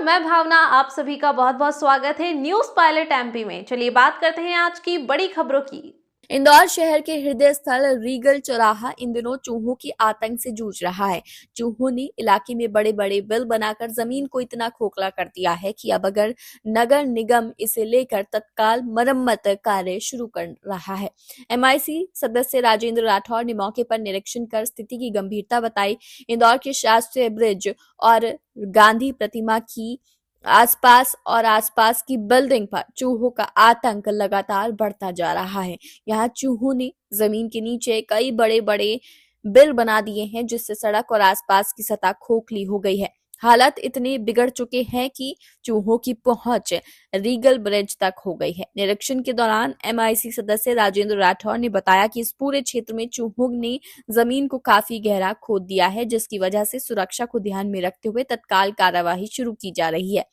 मैं भावना, आप सभी का बहुत बहुत स्वागत है न्यूज पायलट एमपी में। चलिए बात करते हैं आज की बड़ी खबरों की। इंदौर शहर के हृदय स्थल रीगल चौराहा इन दिनों चूहों की आतंक से जूझ रहा है। चूहों ने इलाके में बड़े बड़े बिल बनाकर जमीन को इतना खोखला कर दिया है कि अब अगर नगर निगम इसे लेकर तत्काल मरम्मत कार्य शुरू कर रहा है। एमआईसी सदस्य राजेंद्र राठौर ने मौके पर निरीक्षण कर स्थिति की गंभीरता बताई। इंदौर के शास्त्रीय ब्रिज और गांधी प्रतिमा की आसपास की बिल्डिंग पर चूहों का आतंक लगातार बढ़ता जा रहा है। यहाँ चूहों ने जमीन के नीचे कई बड़े बड़े बिल बना दिए हैं, जिससे सड़क और आसपास की सतह खोखली हो गई है। हालात इतने बिगड़ चुके हैं कि चूहों की पहुंच रीगल ब्रिज तक हो गई है। निरीक्षण के दौरान एमआईसी सदस्य राजेंद्र राठौर ने बताया कि इस पूरे क्षेत्र में चूहों ने जमीन को काफी गहरा खोद दिया है, जिसकी वजह से सुरक्षा को ध्यान में रखते हुए तत्काल कार्यवाही शुरू की जा रही है।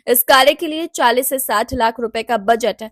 इस कार्य के लिए 40 से 60 लाख रुपए का बजट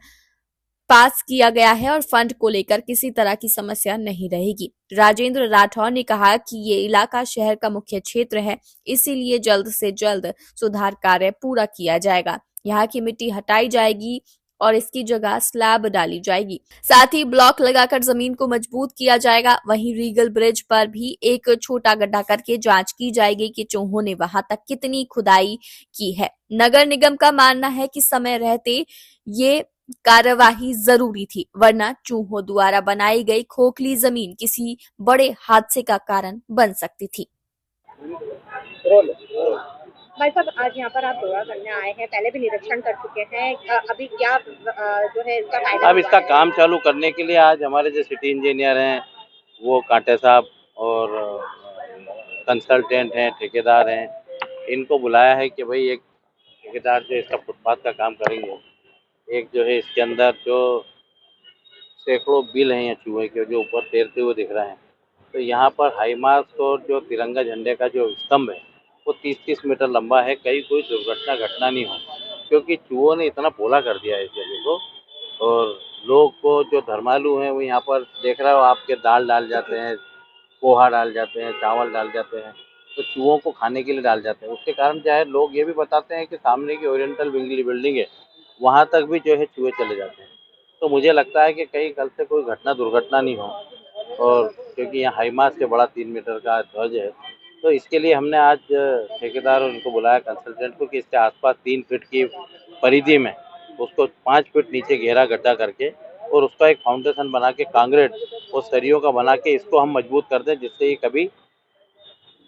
पास किया गया है और फंड को लेकर किसी तरह की समस्या नहीं रहेगी। राजेंद्र राठौर ने कहा कि ये इलाका शहर का मुख्य क्षेत्र है, इसीलिए जल्द से जल्द सुधार कार्य पूरा किया जाएगा। यहाँ की मिट्टी हटाई जाएगी और इसकी जगह स्लैब डाली जाएगी। साथ ही ब्लॉक लगाकर जमीन को मजबूत किया जाएगा। वहीं रीगल ब्रिज पर भी एक छोटा गड्ढा करके जांच की जाएगी कि चूहों ने वहां तक कितनी खुदाई की है। नगर निगम का मानना है कि समय रहते ये कार्यवाही जरूरी थी, वरना चूहों द्वारा बनाई गई खोखली जमीन किसी बड़े हादसे का कारण बन सकती थी। भाई साहब, आज यहाँ पर आप दौरा करने आए हैं, पहले भी निरीक्षण कर चुके हैं। अभी क्या जो है इसका फायदा? अब इसका काम चालू करने के लिए आज हमारे जो सिटी इंजीनियर हैं वो कांटे साहब और कंसल्टेंट हैं, ठेकेदार हैं, इनको बुलाया है कि भाई एक ठेकेदार जो इसका फुटपाथ का काम करेंगे, एक जो है इसके अंदर जो सैकड़ों बिल हैं या चूहे के जो ऊपर तैरते हुए दिख रहे हैं, तो यहाँ पर हाई मास्ट और जो तिरंगा झंडे का जो स्तंभ है वो 30-30 मीटर लंबा है। कहीं कोई दुर्घटना घटना नहीं हो, क्योंकि चूहों ने इतना पोला कर दिया है इस जगह को। और लोग को जो धर्मालु हैं वो यहाँ पर देख रहे हो आपके दाल डाल जाते हैं, पोहा डाल जाते हैं, चावल डाल जाते हैं, तो चूहों को खाने के लिए डाल जाते हैं। उसके कारण क्या है, लोग ये भी बताते हैं कि सामने की ओरिएंटल बिल्डिंग है वहाँ तक भी जो है चूहे चले जाते हैं। तो मुझे लगता है कि कहीं कल से कोई घटना दुर्घटना नहीं हो, और क्योंकि यहाँ हाईमास से बड़ा 3 मीटर का ध्वज है, तो इसके लिए हमने आज ठेकेदार और उनको बुलाया कंसल्टेंट को कि इसके आसपास 3 फीट की परिधि में उसको 5 फीट नीचे गहरा गड्ढा करके और उसका एक फाउंडेशन बना के कांक्रीट और सरियों का बना के इसको हम मजबूत कर दें, जिससे ये कभी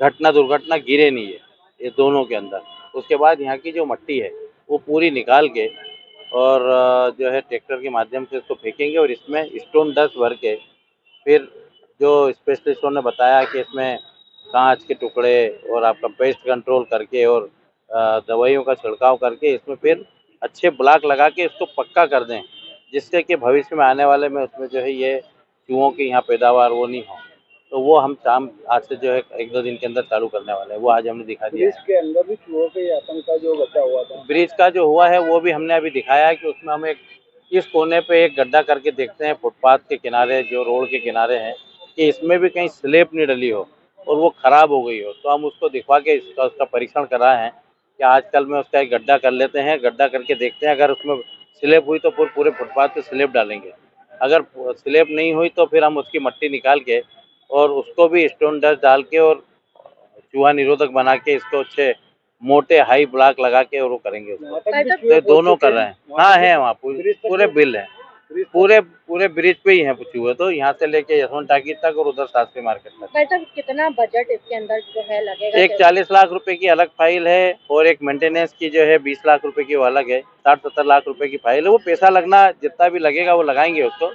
घटना दुर्घटना गिरे नहीं है ये दोनों के अंदर। उसके बाद यहाँ की जो मट्टी है वो पूरी निकाल के और जो है ट्रैक्टर के माध्यम से इसको फेंकेंगे और इसमें स्टोन डस्ट भर के फिर जो स्पेशलिस्टों ने बताया कि इसमें कांच के टुकड़े और आपका पेस्ट कंट्रोल करके और दवाइयों का छिड़काव करके इसमें फिर अच्छे ब्लॉक लगा के इसको पक्का कर दें, जिससे कि भविष्य में आने वाले में उसमें जो है ये चूहों की यहाँ पैदावार वो नहीं हो। तो वो हम शाम आज से जो है 1-2 दिन के अंदर चालू करने वाले हैं, वो आज हमने दिखा दिया। ब्रिज के अंदर भी चूहों के आतंक का जो बचा हुआ था, ब्रिज का जो हुआ है वो भी हमने अभी दिखाया है कि उसमें हम एक इस कोने पे एक गड्ढा करके देखते हैं फुटपाथ के किनारे जो रोड के किनारे हैं, कि इसमें भी कहीं स्लेब नहीं डली हो और वो खराब हो गई हो, तो हम उसको दिखवा के उसका परीक्षण कराए हैं कि आजकल में उसका एक गड्ढा कर लेते हैं, गड्ढा करके देखते हैं अगर उसमें स्लेब हुई तो पूरे फुटपाथ पे स्लेब डालेंगे, अगर स्लेब नहीं हुई तो फिर हम उसकी मट्टी निकाल के और उसको भी स्टोन डस्ट डाल के और चूहा निरोधक बना के इसको अच्छे मोटे हाई ब्लॉक लगा के और वो करेंगे उसको। तो दोनों कर रहे हैं। हाँ है वहाँ पूरे बिल हैं, पूरे ब्रिज पे ही हैं चूहे, तो यहाँ से लेके यशवंत टाकी तक और उधर शास्त्री मार्केट तक। भाई साहब, कितना बजट इसके अंदर जो है लगेगा? एक 40 लाख रुपए की अलग फाइल है और एक मेंटेनेंस की जो है 20 लाख रुपए की वो अलग है। 60-70 लाख रुपए की फाइल है। वो पैसा लगना जितना भी लगेगा वो लगाएंगे उसको,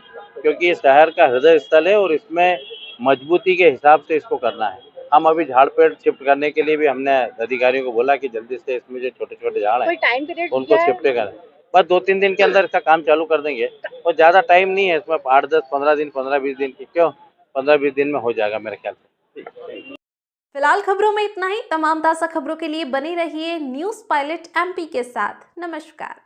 क्योंकि ये शहर का हृदय स्थल है और इसमें मजबूती के हिसाब से इसको करना है। हम अभी झाड़ पेड़ शिफ्ट करने के लिए भी हमने अधिकारियों को बोला कि जल्दी से इसमें जो छोटे छोटे झाड़ हैं टाइम पीरियड उनको शिफ्ट करें। बस 2-3 दिन के अंदर इसका काम चालू कर देंगे और ज्यादा टाइम नहीं है इसमें, 8-10-15 दिन 15-20 दिन की, क्यों 15-20 दिन में हो जाएगा मेरे ख्याल से। फिलहाल खबरों में इतना ही। तमाम ताज़ा खबरों के लिए बने रहिए न्यूज पायलट एमपी के साथ। नमस्कार।